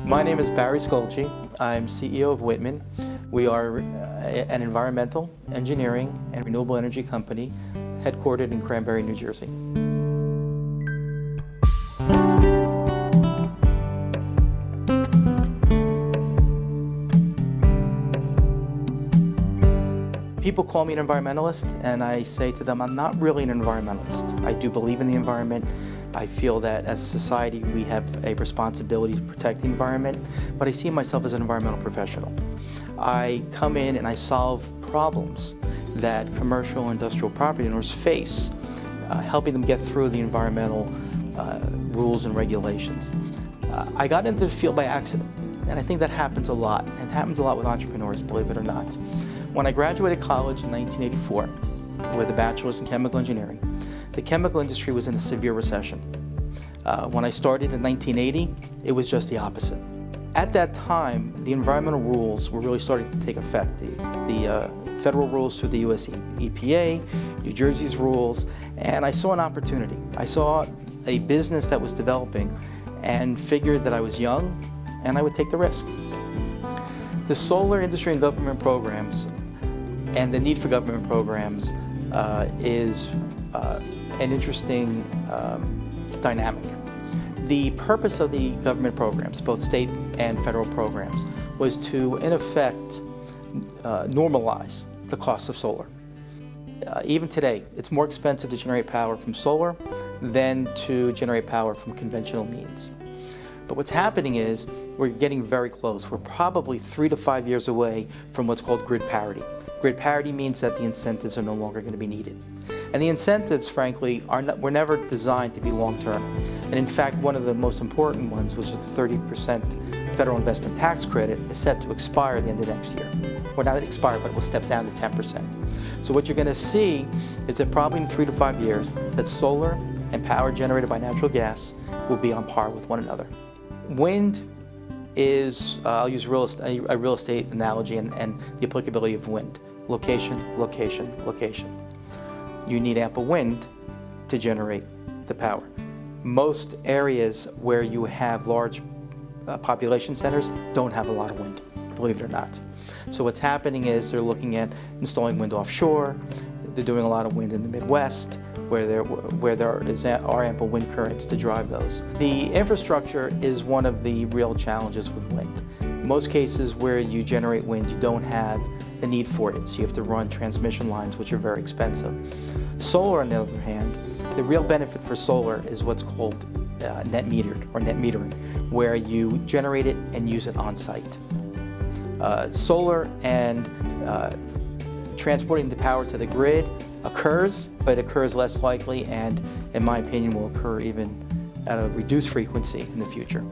My name is Barry Skoultchi. I'm CEO of Whitman. We are an environmental, engineering, and renewable energy company headquartered in Cranberry, New Jersey. People call me an environmentalist, and I say to them, I'm not really an environmentalist. I do believe in the environment. I feel that as a society we have a responsibility to protect the environment, but I see myself as an environmental professional. I come in and I solve problems that commercial and industrial property owners face, helping them get through the environmental rules and regulations. I got into the field by accident, and I think that happens a lot, and happens a lot with entrepreneurs, believe it or not. When I graduated college in 1984 with a bachelor's in chemical engineering, the chemical industry was in a severe recession. When I started in 1980, it was just the opposite. At that time, the environmental rules were really starting to take effect. The federal rules through the US EPA, New Jersey's rules, and I saw an opportunity. I saw a business that was developing and figured that I was young and I would take the risk. The solar industry and government programs and the need for government programs is an interesting dynamic. The purpose of the government programs, both state and federal programs, was to, in effect, normalize the cost of solar. Even today, it's more expensive to generate power from solar than to generate power from conventional means. But what's happening is we're getting very close. We're probably 3 to 5 years away from what's called grid parity. Grid parity means that the incentives are no longer going to be needed. And the incentives, frankly, were never designed to be long-term. And in fact, one of the most important ones, which is the 30% federal investment tax credit, is set to expire at the end of next year. Well, not expire, but it will step down to 10%. So what you're going to see is that probably in 3 to 5 years, that solar and power generated by natural gas will be on par with one another. Wind is, I'll use a real estate analogy and the applicability of wind. Location, location, location. You need ample wind to generate the power. Most areas where you have large population centers don't have a lot of wind, believe it or not. So what's happening is they're looking at installing wind offshore. They're doing a lot of wind in the Midwest where there are ample wind currents to drive those. The infrastructure is one of the real challenges with wind. In most cases where you generate wind, you don't have the need for it, so you have to run transmission lines, which are very expensive. Solar, on the other hand, the real benefit for solar is what's called net metered or net metering, where you generate it and use it on site. Solar and transporting the power to the grid occurs, but occurs less likely and, in my opinion, will occur even at a reduced frequency in the future.